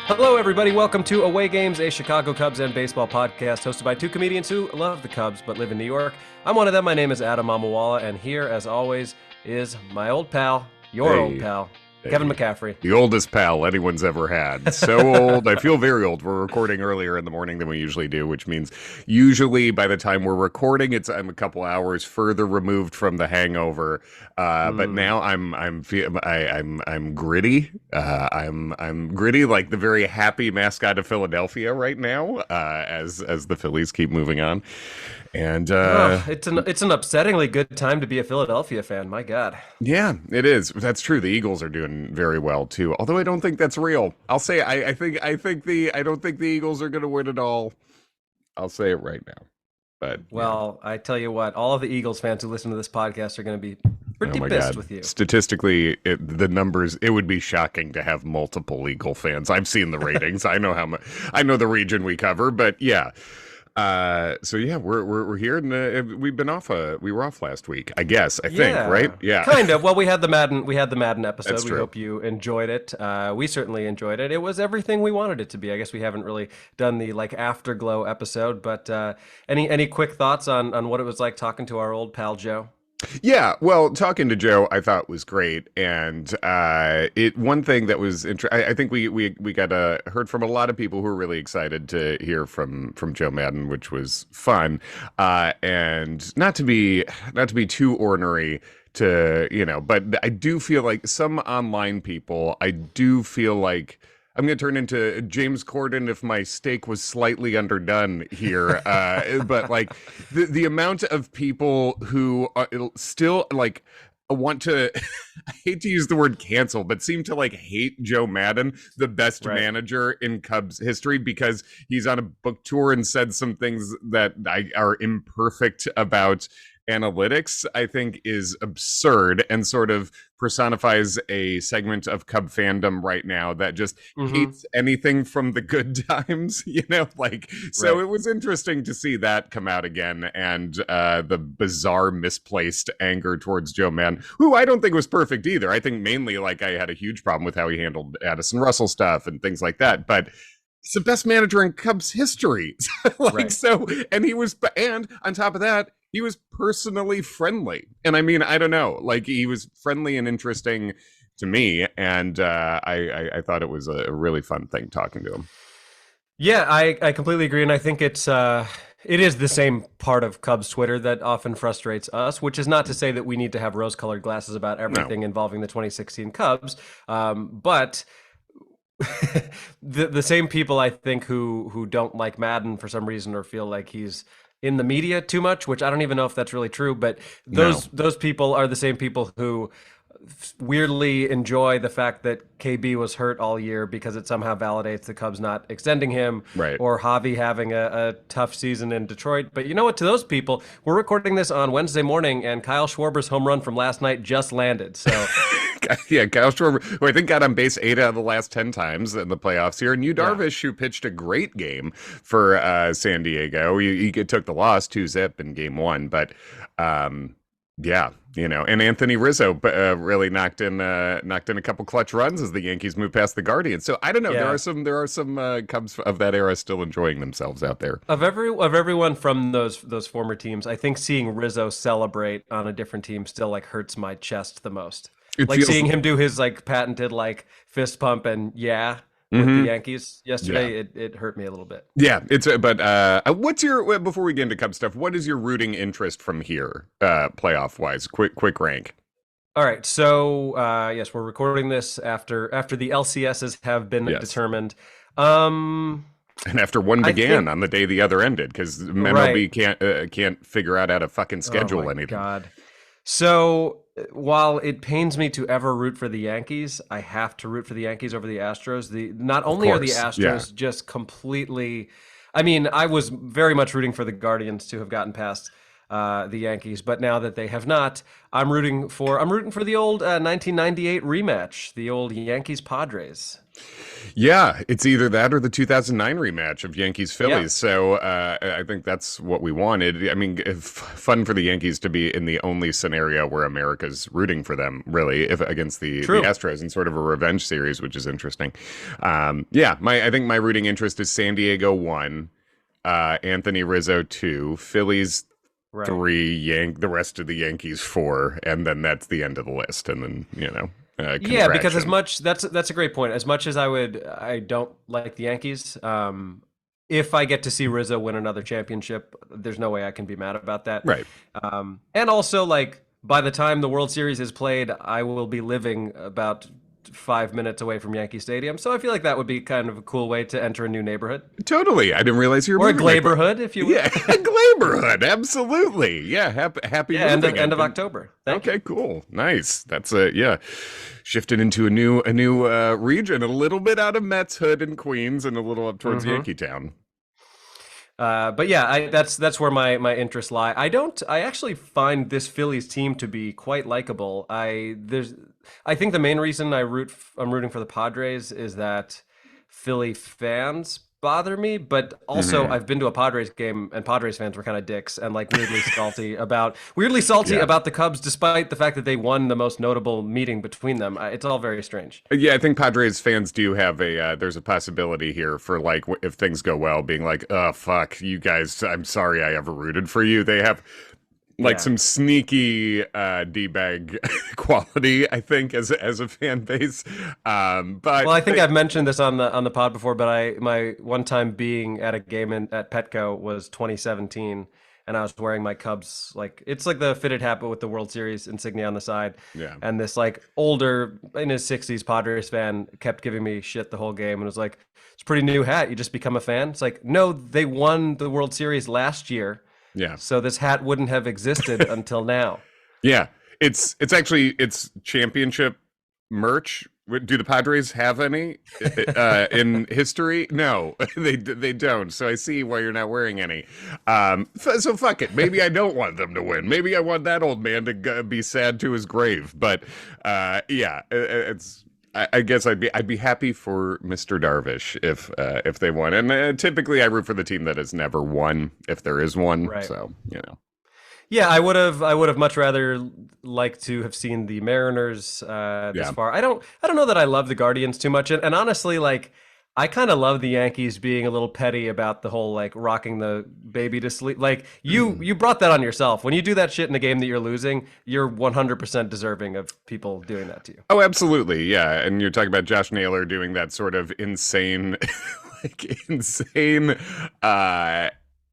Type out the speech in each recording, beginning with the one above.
Hello, everybody. Welcome to Away Games, a Chicago Cubs and baseball podcast hosted by two comedians who love the Cubs but live in New York. I'm one of them. My name is Adam Mamawala, and here, as always, is my old pal, your old pal, Kevin McCaffrey. The oldest pal anyone's ever had. So old. I feel very old. We're recording earlier in the morning than we usually do, which means usually by the time we're recording, I'm a couple hours further removed from the hangover. But now I'm gritty. I'm gritty, like the very happy mascot of Philadelphia right now, as the Phillies keep moving on. And it's an upsettingly good time to be a Philadelphia fan. My God. Yeah, it is. That's true. The Eagles are doing very well too. Although I don't think that's real. I'll say I don't think the Eagles are going to win it all. I'll say it right now. But well, I tell you what, all of the Eagles fans who listen to this podcast are going to be pretty pissed with you. Statistically, the numbers, it would be shocking to have multiple Eagle fans. I've seen the ratings. I know how much. I know the region we cover, but yeah. So yeah, we're here, and we were off last week, I guess. I think, right? Yeah, kind of. Well, we had the Madden episode. That's we true. hope you enjoyed it. We certainly enjoyed it. It was everything we wanted it to be. I guess we haven't really done the afterglow episode, but any quick thoughts on what it was like talking to our old pal Joe? Yeah, well, talking to Joe, I thought was great, and one thing that was I think we got heard from a lot of people who were really excited to hear from Joe Madden, which was fun, and not to be too ornery but I do feel like some online people, I do feel like I'm going to turn into James Corden if my steak was slightly underdone here. But like the amount of people who still like want to, I hate to use the word cancel, but seem to like hate Joe Madden, the best manager in Cubs history, because he's on a book tour and said some things that are imperfect about analytics, I think is absurd and sort of personifies a segment of Cub fandom right now that just hates anything from the good times, so it was interesting to see that come out again, and the bizarre misplaced anger towards Joe Madden, who I don't think was perfect either. I think mainly I had a huge problem with how he handled Addison Russell stuff and things like that, but he's the best manager in Cubs history. And on top of that, he was personally friendly. And I mean, I don't know, he was friendly and interesting to me. And I thought it was a really fun thing talking to him. Yeah, I completely agree. And I think it is the same part of Cubs Twitter that often frustrates us, which is not to say that we need to have rose-colored glasses about everything involving the 2016 Cubs. But the same people, I think, who don't like Madden for some reason or feel like he's in the media too much, which I don't even know if that's really true, but those people are the same people who weirdly enjoy the fact that KB was hurt all year because it somehow validates the Cubs not extending him, or Javi having a tough season in Detroit. But you know what? To those people, we're recording this on Wednesday morning, and Kyle Schwarber's home run from last night just landed. So, yeah, Kyle Schwarber, who I think got on base 8 out of the last 10 times in the playoffs here, and Yu Darvish, who pitched a great game for San Diego. He took the loss 2-0 in Game 1, but. And Anthony Rizzo really knocked in a couple clutch runs as the Yankees moved past the Guardians. So I don't know. Yeah. There are some Cubs of that era still enjoying themselves out there. Of everyone from those former teams, I think seeing Rizzo celebrate on a different team still hurts my chest the most. Seeing him do his patented fist pump and with the Yankees yesterday, it hurt me a little bit. Yeah, what's your, before we get into Cub stuff, what is your rooting interest from here, playoff wise? Quick rank. All right, so yes, we're recording this after the LCSs have been determined. And after one began on the day the other ended, because MLB can't figure out how to fucking schedule anything. God. So while it pains me to ever root for the Yankees, I have to root for the Yankees over the Astros. Not only are the Astros just completely, I mean, I was very much rooting for the Guardians to have gotten past the Yankees. But now that they have not, I'm rooting for the old 1998 rematch, the old Yankees Padres. Yeah, it's either that or the 2009 rematch of Yankees Yeah, Phillies. So I think that's what we wanted. I mean, fun for the Yankees to be in the only scenario where America's rooting for them, really, if against the true. Astros in sort of a revenge series, which is interesting. Yeah, my I think my rooting interest is San Diego one, Anthony Rizzo two, Phillies Right. three, the rest of the Yankees four, and then that's the end of the list, and then Yeah, because as contraction. much that's a great point. As much as I don't like the Yankees. If I get to see Rizzo win another championship, there's no way I can be mad about that. Right. And also, like by the time the World Series is played, I will be living about 5 minutes away from Yankee Stadium. So I feel like that would be kind of a cool way to enter a new neighborhood Totally. I didn't realize you were or a moving that quick. Glaberhood, if you will. Yeah, Glaberhood. Absolutely. Yeah. Happy Yeah, end moving. of end of October. Thank you. Okay, cool. Nice. That's yeah. Shifted into a new region, a little bit out of Mets Hood and Queens and a little up towards Hmm. Yankee Town. But yeah, that's where my interests lie. I actually find this Phillies team to be quite likable. I think the main reason I'm rooting for the Padres is that Philly fans bother me, but also Hmm. I've been to a Padres game and Padres fans were kind of dicks and like weirdly salty Yeah. about the Cubs despite the fact that they won the most notable meeting between them. It's all very strange. Yeah, I think Padres fans do have there's a possibility here for like if things go well, being like, oh fuck, you guys, I'm sorry I ever rooted for you. They have like Yeah. some sneaky D-bag quality, I think, as a fan base. Well, But I think I've mentioned this on the pod before, but my one time being at a game at Petco was 2017, and I was wearing my Cubs like it's like the fitted hat but with the World Series insignia on the side, yeah. and this like older in his 60s Padres fan kept giving me shit the whole game and was like, "It's a pretty new hat. You just become a fan." It's like, no, they won the World Series last year, Yeah. so this hat wouldn't have existed until now. Yeah. It's actually it's championship merch. Do the Padres have any in history? No, they don't. So I see why you're not wearing any. So fuck it. Maybe I don't want them to win. Maybe I want that old man to be sad to his grave. But yeah, it's. I guess I'd be happy for Mr. Darvish if they won. And typically I root for the team that has never won if there is one. Right. So you know. Yeah, I would have much rather liked to have seen the Mariners this Yeah. far. I don't know that I love the Guardians too much, and honestly, like I kind of love the Yankees being a little petty about the whole like rocking the baby to sleep. Like you brought that on yourself. When you do that shit in a game that you're losing, you're 100% deserving of people doing that to you. Oh, absolutely. Yeah. And you're talking about Josh Naylor doing that sort of insane, insane uh,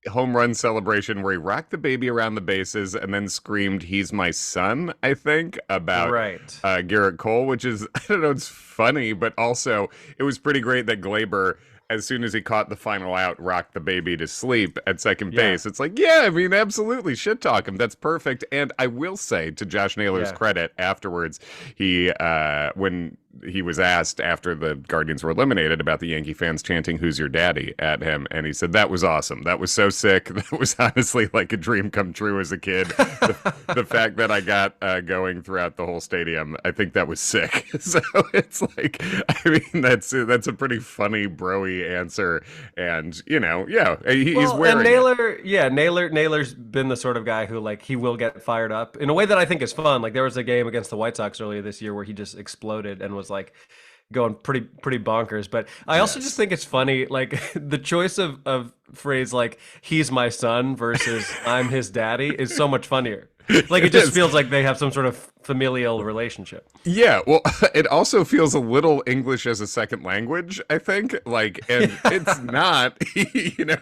home run celebration where he rocked the baby around the bases and then screamed, "He's my son," I think, about Right. Garrett Cole, which is, I don't know, it's funny, but also it was pretty great that Glaber, as soon as he caught the final out, rocked the baby to sleep at second Yeah. base. It's like, yeah, I mean, absolutely, shit talk him. That's perfect. And I will say, to Josh Naylor's Yeah. credit, afterwards, when he was asked after the Guardians were eliminated about the Yankee fans chanting "Who's your daddy?" at him, and he said that was awesome. That was so sick. That was honestly like a dream come true as a kid. The fact that I got going throughout the whole stadium, I think that was sick. So it's like, I mean, that's a pretty funny broy answer, and yeah, he's Well, and wearing it. Naylor's been the sort of guy who like he will get fired up in a way that I think is fun. Like there was a game against the White Sox earlier this year where he just exploded and was like going pretty bonkers. But I also just Yes. think it's funny, like the choice of phrase like "he's my son" versus "I'm his daddy" is so much funnier. Like it It just is. feels like they have some sort of familial relationship. Yeah, well, it also feels a little English as a second language, I think. Like, and it's not,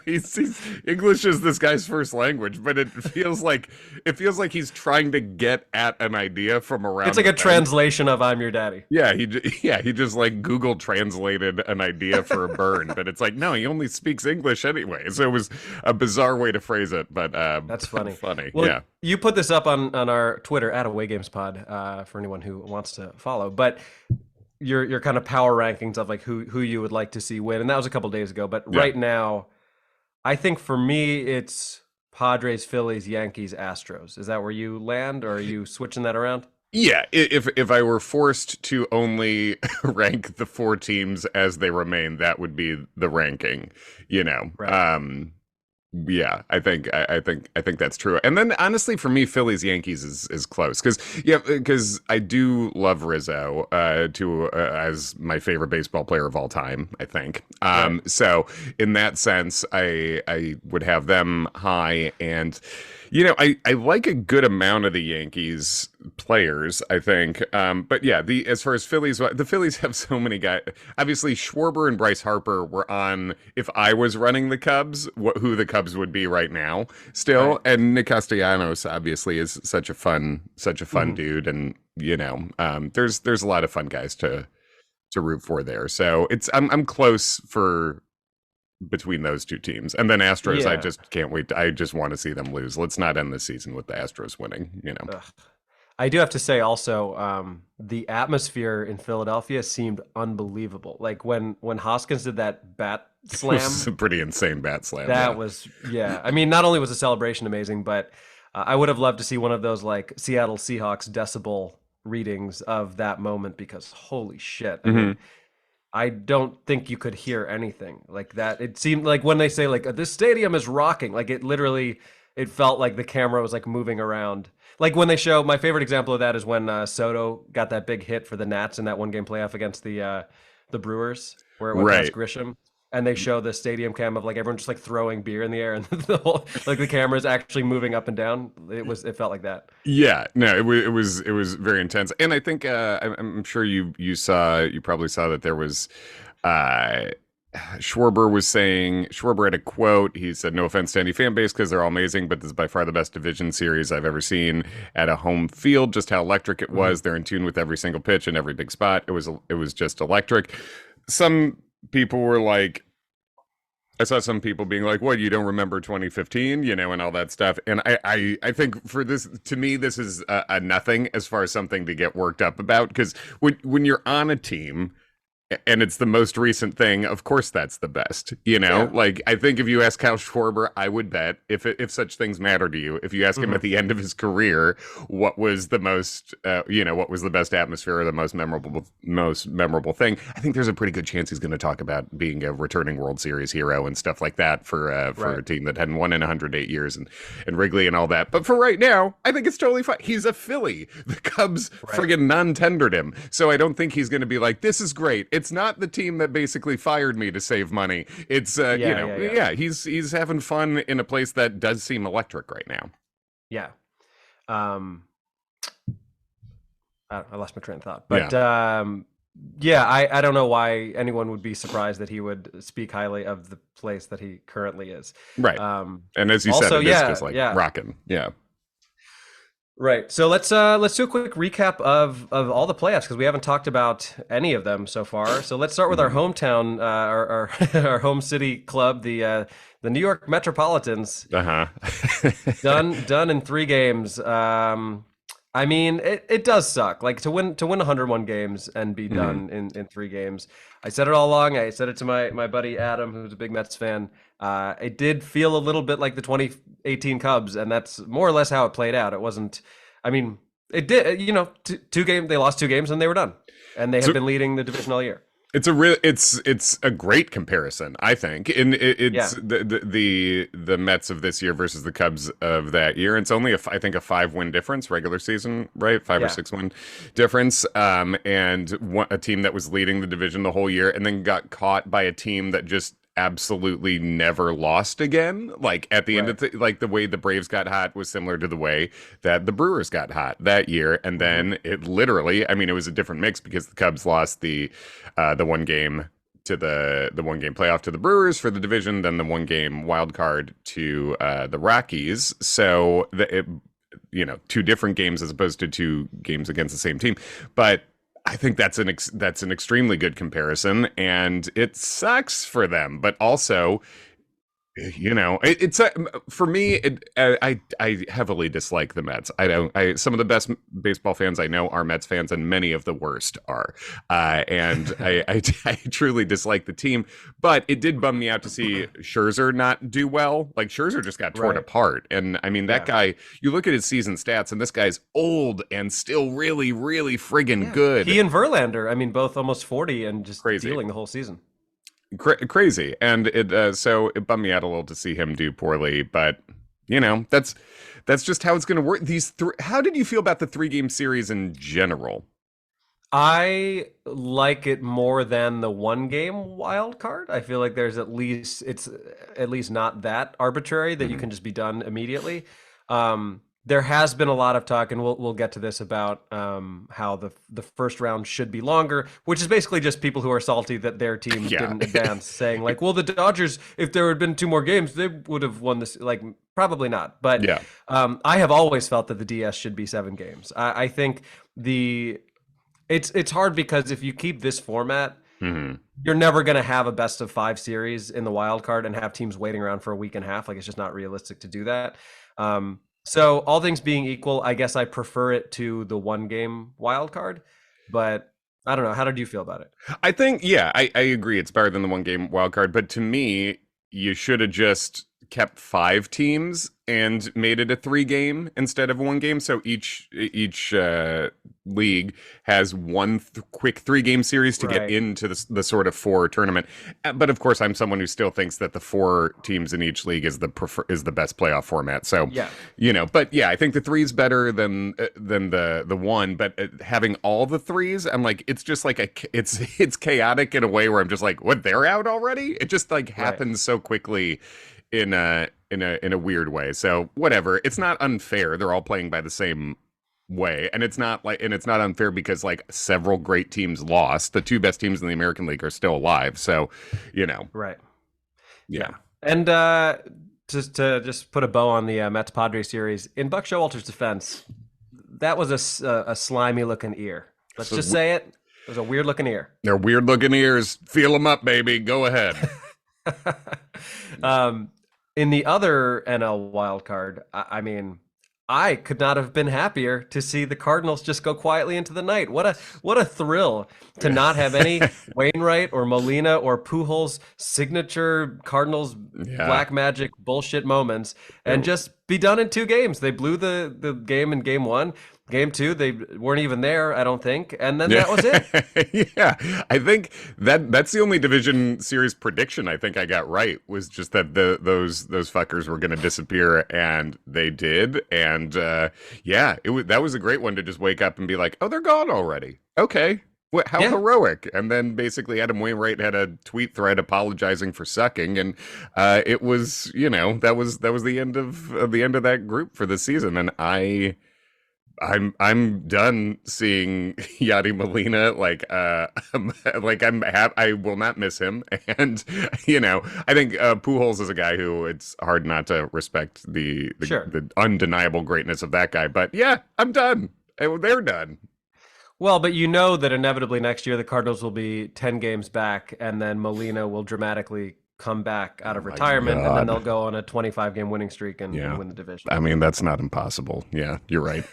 he's English is this guy's first language, but it feels like he's trying to get at an idea from It's around like the a bend. translation of "I'm your daddy." Yeah, he just like Google translated an idea for a burn, but it's like, no, he only speaks English anyway. So it was a bizarre way to phrase it, but That's funny. funny. Well, Yeah. you put this up on our Twitter at Away Games Pod for anyone who wants to follow. But your kind of power rankings of like who you would like to see win, and that was a couple days ago. But Yeah. right now, I think for me, it's Padres, Phillies, Yankees, Astros. Is that where you land, or are you switching that around? Yeah, if I were forced to only rank the four teams as they remain, that would be the ranking, you know. Right. Yeah, I think that's true. And then honestly, for me, Phillies Yankees is close because yeah, because I do love Rizzo to as my favorite baseball player of all time. I think. Right. So in that sense, I would have them high, and I like a good amount of the Yankees players. I think. But yeah, the as far as Phillies, the Phillies have so many guys. Obviously, Schwarber and Bryce Harper were on. If I was running the Cubs, who the Cubs would be right now, still. Right. And Nick Castellanos obviously is such a fun Mhm. dude, and there's a lot of fun guys to root for there. So I'm close for between those two teams, and then Astros. I Yeah. just can't wait. I just want to see them lose. Let's not end the season with the Astros winning. Ugh. I do have to say also, the atmosphere in Philadelphia seemed unbelievable. Like when Hoskins did that bat It was slam, a pretty insane bat slam. that Yeah. was, yeah. I mean, not only was the celebration amazing, but I would have loved to see one of those like Seattle Seahawks decibel readings of that moment, because holy shit. I hmm mean, I don't think you could hear anything like that. It seemed like when they say like this stadium is rocking, like it literally, it felt like the camera was like moving around. Like when they show, my favorite example of that is when Soto got that big hit for the Nats in that one game playoff against the Brewers, where it went past Right. Grisham, and they show the stadium cam of like everyone just like throwing beer in the air, and the whole like the camera is actually moving up and down. It felt like that. Yeah, no, it was very intense, and I think I'm sure you probably saw that there was uh, Schwarber had a quote. He said, "No offense to any fan base because they're all amazing, but this is by far the best division series I've ever seen at a home field. Just how electric it Hmm. was. They're in tune with every single pitch and every big spot. It was just electric." Some people were like, I saw some people being like, "What, you don't remember 2015?" And all that stuff. And I think for this, to me, this is a nothing as far as something to get worked up about. Because when you're on a team and it's the most recent thing, of course that's the best. Yeah. Like I think if you ask Kyle Schwarber, I would bet if such things matter to you, if you ask him at Hmm. the end of his career, what was the most, what was the best atmosphere or the most memorable thing, I think there's a pretty good chance he's going to talk about being a returning World Series hero and stuff like that for Right. a team that hadn't won in 108 years and Wrigley and all that. But for right now, I think it's totally fine. He's a Philly. The Cubs Right. friggin' non-tendered him, so I don't think he's going to be like, "This is great." It's not the team that basically fired me to save money. It's Yeah. Yeah. Yeah. yeah, he's having fun in a place that does seem electric right now. Yeah. Um, I lost my train of thought, Yeah, but yeah, I don't know why anyone would be surprised that he would speak highly of the place that he currently is. right. Um, And as you said, Also, it is yeah, just like yeah, rocking. Yeah. right. So let's do a quick recap of all the playoffs, because we haven't talked about any of them so far. So let's start with our Mhm. hometown, our our home city club, the New York Metropolitans. Uh-huh. Done in 3 games. I mean, it does suck. Like to win 101 games and be Mhm. done in 3 games. I said it all along. I said it to my buddy Adam, who's a big Mets fan. It did feel a little bit like the 2018 Cubs, and that's more or less how it played out. It wasn't. I mean, it did. Two games. They lost 2 games and they were done, and they had So been leading the division all year. it's a great comparison, I think. And it's Yeah, the Mets of this year versus the Cubs of that year. It's only I think a 5-win difference regular season, right? 5 or yeah. 6-win difference. And a team that was leading the division the whole year and then got caught by a team that just absolutely never lost again. Like at the end Right. of like the way the Braves got hot was similar to the way that the Brewers got hot that year. And Hmm. then it literally, I mean, it was a different mix because the Cubs lost the one game to the one game playoff to the Brewers for the division, then the one game wild card to the Rockies. So 2 different games as opposed to 2 games against the same team. But I think that's an extremely good comparison, and it sucks for them. But also, It's for me. I heavily dislike the Mets. I don't. Some of the best baseball fans I know are Mets fans, and many of the worst are. And I truly dislike the team. But it did bum me out to see Scherzer not do well. Like Scherzer just got torn Right. apart, and I mean that Yeah. guy. You look at his season stats, and this guy's old and still really, really friggin' Yeah. good. He and Verlander, I mean, both almost 40 and just Crazy. dealing the whole season. Crazy, and it bummed me out a little to see him do poorly, but that's just how it's going to work. How did you feel about the 3 game series in general? I like it more than the 1 game wild card. I feel like it's at least not that arbitrary that you Mhm. can just be done immediately. There has been a lot of talk, and we'll get to this about how the first round should be longer, which is basically just people who are salty that their team Yeah, didn't advance, saying like, well, the Dodgers, if there had been 2 more games, they would have won this. Like, probably not. But yeah, I have always felt that the DS should be 7 games. I think the it's hard because if you keep this format, hmm you're never going to have a best of 5 series in the wild card and have teams waiting around for a week and a half. Like it's just not realistic to do that. So all things being equal, I guess I prefer it to the 1 game wild card. But I don't know. How did you feel about it? I think, yeah, I agree. It's better than the 1 game wild card, but to me, you should have just kept 5 teams and made it a 3 game instead of 1 game. So each league has one quick 3 game series to get Right. into the sort of 4 tournament. But of course, I'm someone who still thinks that the 4 teams in each league is the best playoff format. So Yeah. but yeah, I think the 3 is better than the 1. But having all the 3s, I'm like, it's just like it's chaotic in a way where I'm just like, what, they're out already? It just like Right. happens so quickly in a weird way. So whatever, it's not unfair. They're all playing by the same way, and it's not unfair because like several great teams lost. The 2 best teams in the American League are still alive. So, you know, Right. yeah. Yeah. And just to put a bow on the Mets Padres series, in Buck Showalter's defense, that was a slimy looking ear. Let's So just say it. It was a weird looking ear. they're weird looking ears. Feel them up, baby. Go ahead. um, in the other NL wild card, I mean, I could not have been happier to see the Cardinals just go quietly into the night. What a thrill to not have any Wainwright or Molina or Pujols signature Cardinals Yeah. black magic bullshit moments and It- just be done in 2 games. They blew the game in game 1. Game 2, they weren't even there, I don't think, and then Yeah. that was it. Yeah. I think that's the only division series prediction I think I got right, was just that those fuckers were going to disappear, and they did. And yeah, that was a great one to just wake up and be like, "Oh, they're gone already." Okay. How Yeah. heroic. And then basically Adam Wainwright had a tweet thread apologizing for sucking, and it was, that was the end of that group for the season. And I'm done seeing Yadi Molina. Like I will not miss him. And I think Pujols is a guy who it's hard not to respect Sure. the undeniable greatness of that guy. But yeah, I'm done. They're done. Well, but you know that inevitably next year the Cardinals will be 10 games back, and then Molina will dramatically come back out of My retirement, and then they'll God. go on a 25-game winning streak and Yeah. win the division. I mean, that's not impossible. Yeah, you're right.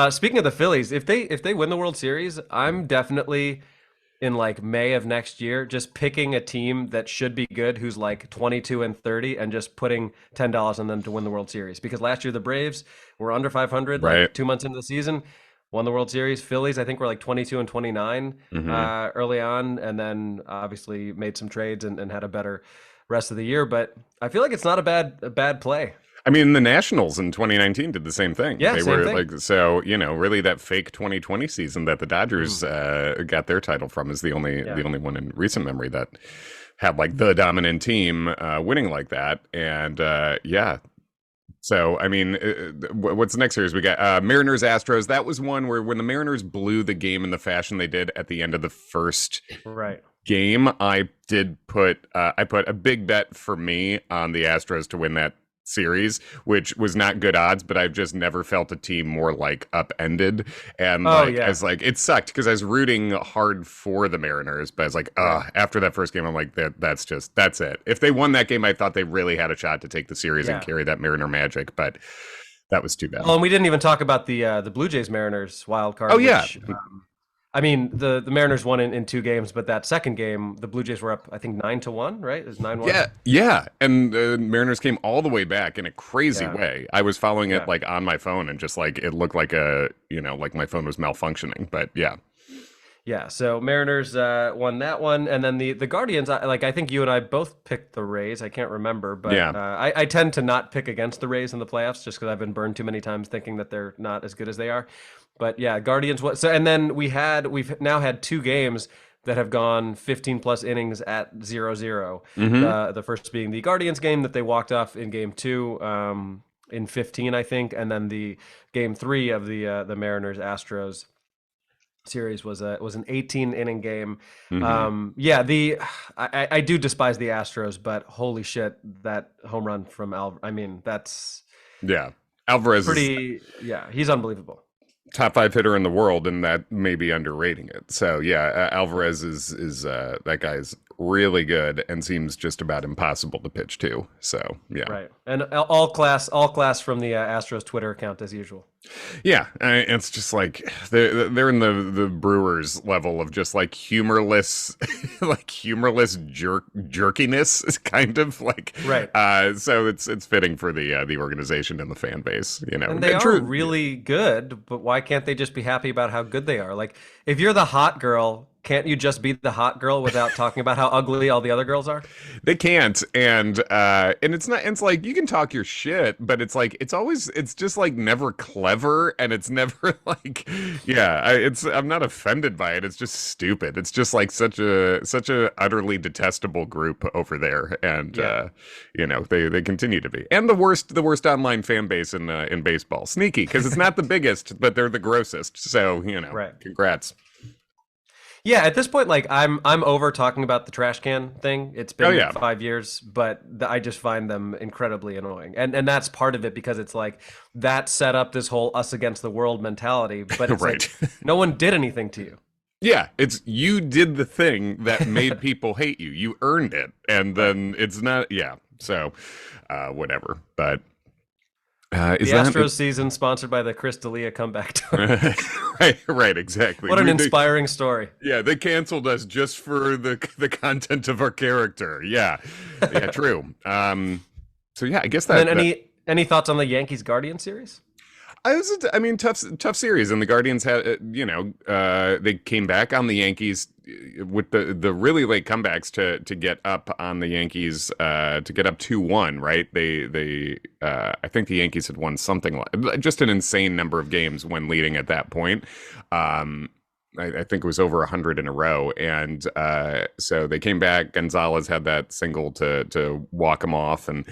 Speaking of the Phillies, if they win the World Series, I'm definitely in like May of next year just picking a team that should be good, who's like 22 and 30, and just putting $10 on them to win the World Series. Because last year the Braves were under 500, Right. like 2 months into the season, won the World Series. Phillies, I think, were like 22 and 29 hmm early on, and then obviously made some trades and had a better rest of the year. But I feel like it's not a bad play. I mean, the Nationals in 2019 did the same thing. Yeah, They same were thing. like, so, really that fake 2020 season that the Dodgers got their title from is the only Yeah. the only one in recent memory that had like the dominant team winning like that. And yeah. So, I mean, what's the next series? We got Mariners Astros. That was one where when the Mariners blew the game in the fashion they did at the end of the first Right. game, I put a big bet for me on the Astros to win that series, which was not good odds, but I've just never felt a team more like upended. And Oh like, I yeah, was like, it sucked because I was rooting hard for the Mariners, but I was like, right. after that first game, I'm like, that's it. If they won that game, I thought they really had a shot to take the series and Yeah. carry that Mariner magic, but that was too bad. Well, and we didn't even talk about the Blue Jays Mariners wild Oh card, yeah, which I mean the Mariners won in 2 games, but that second game the Blue Jays were up I think 9-1, right? It was 9-1. yeah, and the Mariners came all the way back in a crazy Yeah, way. I was following it yeah. like on my phone, and just like it looked like a like my phone was malfunctioning. But yeah, Yeah, so Mariners won that one, and then the Guardians. I think you and I both picked the Rays. I can't remember, but yeah. I tend to not pick against the Rays in the playoffs just because I've been burned too many times thinking that they're not as good as they are. But yeah, Guardians. What? So and then we've now had 2 games that have gone 15 plus innings at 0-0. Hmm. The first being the Guardians game that they walked off in game two. In 15, I think, and then the game three of the Mariners Astros series was an 18 inning game. Hmm. Yeah, I do despise the Astros, but holy shit, that home run from Al. I mean, that's Yeah, Alvarez is pretty. Yeah, he's unbelievable. top five hitter in the world, and that may be underrating it. So yeah, Alvarez is that guy's really good and seems just about impossible to pitch to. So yeah. Right, and all class from the Astros Twitter account as usual. Yeah, it's just like they're in the Brewers level of just like humorless, like humorless jerkiness, kind of like. Right. So it's fitting for the organization and the fan base, And they are True. really good, but why can't they just be happy about how good they are? Like, if you're the hot girl, can't you just be the hot girl without talking about how ugly all the other girls are? They can't, and it's not. It's like you can talk your shit, but it's like it's just like never clever, and it's never like, yeah. I'm not offended by it. It's just stupid. It's just like such a utterly detestable group over there, and Yeah. they continue to be, and the worst online fan base in baseball. Sneaky because it's not the biggest, but they're the grossest. So Right. congrats. Yeah, at this point, like I'm over talking about the trash can thing. It's Oh been yeah, 5 years, but I just find them incredibly annoying, and that's part of it because it's like that set up this whole us against the world mentality. But it's right. like no one did anything to you. Yeah, it's you did the thing that made people hate you. You earned it, and Right. then it's not. Yeah, so whatever. But The is that Astros season sponsored by the Chris D'Elia comeback tour. right? Exactly. What an inspiring story. Yeah, they canceled us just for the content of our character. Yeah, yeah, true. So yeah, I guess And then that any thoughts on the Yankees Guardian series? I mean, tough series, and the Guardians had, they came back on the Yankees with the really late comebacks to get up on the Yankees, to get up 2-1, right? I think the Yankees had won something like just an insane number of games when leading at that point. I think it was over 100 in a row, and so they came back. Gonzalez had that single to walk them off, and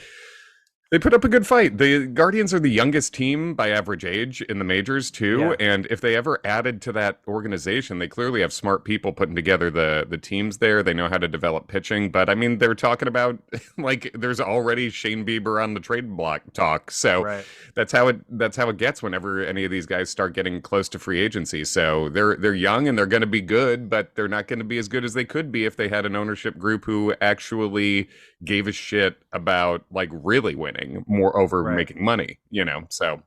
they put up a good fight. The Guardians are the youngest team by average age in the majors too, Yeah. and if they ever added to that organization, they clearly have smart people putting together the teams there. They know how to develop pitching, but I mean, they're talking about like there's already Shane Bieber on the trade block talk. So Right. that's how it gets whenever any of these guys start getting close to free agency. So they're young and they're going to be good, but they're not going to be as good as they could be if they had an ownership group who actually gave a shit about like really winning more over Right. making money, so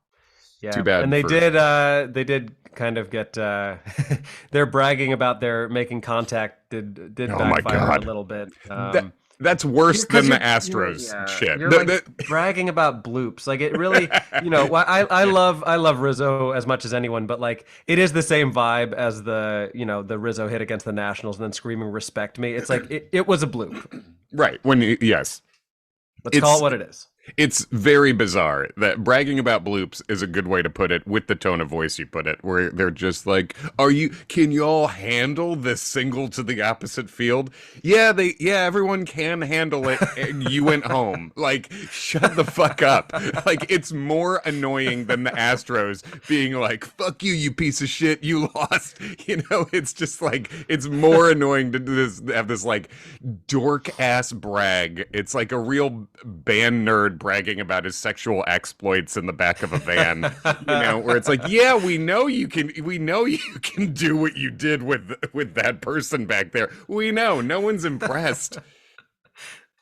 Yeah, too bad and for they did kind of get they're bragging about their making contact did oh my backfire a god, little bit. that's worse than the You're Astros shit. you're like bragging about bloops. Like it really, I love Rizzo as much as anyone, but like it is the same vibe as the Rizzo hit against the Nationals and then screaming respect me. It's like it was a bloop. right yes, Let's call it what it is. it's very bizarre that bragging about bloops is a good way to put it with the tone of voice you put it, where they're just like, can you all handle this single to the opposite field? Yeah, everyone can handle it. And you went home. Like, shut the fuck up. Like, it's more annoying than the Astros being like, fuck you, you piece of shit, you lost. It's just like, it's more annoying to have this like dork ass brag. It's like a real band nerd start bragging about his sexual exploits in the back of a van, where it's like, yeah, we know you can do what you did with that person back there. We know, no one's impressed.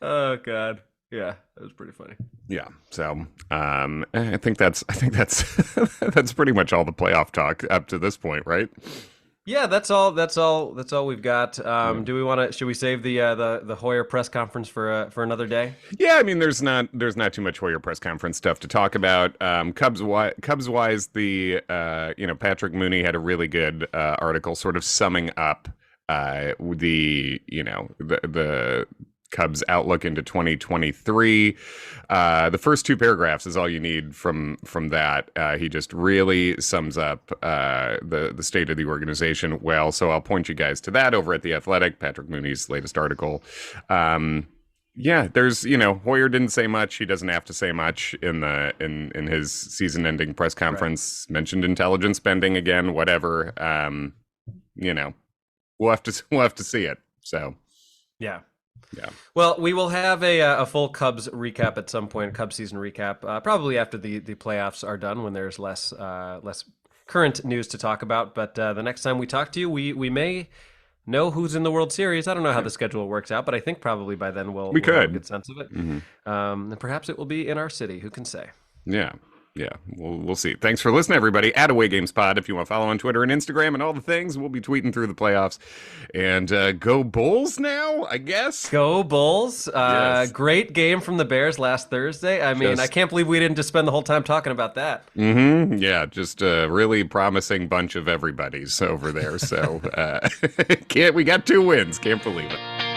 Oh God. Yeah, that was pretty funny. Yeah. So, I think that's that's pretty much all the playoff talk up to this point, right? Yeah, that's all we've got. Should we save the Hoyer press conference for another day? Yeah, I mean, there's not too much Hoyer press conference stuff to talk about. Cubs wise, Patrick Mooney had a really good article sort of summing up the Cubs outlook into 2023. The first two paragraphs is all you need from that. He just really sums up the state of the organization well. So I'll point you guys to that over at The Athletic, Patrick Mooney's latest article. Yeah, there's Hoyer didn't say much. He doesn't have to say much in his season-ending press conference. Right. Mentioned intelligence spending again, whatever. We'll have to see it. So yeah. Yeah. Well, we will have a full Cubs recap at some point, Cubs season recap, probably after the playoffs are done, when there's less current news to talk about. But the next time we talk to you, we may know who's in the World Series. I don't know how the schedule works out, but I think probably by then we'll have a good sense of it. Mm-hmm. And perhaps it will be in our city. Who can say? Yeah. Yeah, we'll see. Thanks for listening, everybody. At Away Games Pod, if you want to follow on Twitter and Instagram and all the things, we'll be tweeting through the playoffs. And go Bulls now, I guess. Go Bulls. Yes. Great game from the Bears last Thursday. I mean, I can't believe we didn't just spend the whole time talking about that. Mm-hmm. Yeah, just a really promising bunch of everybody's over there. So we got 2 wins. Can't believe it.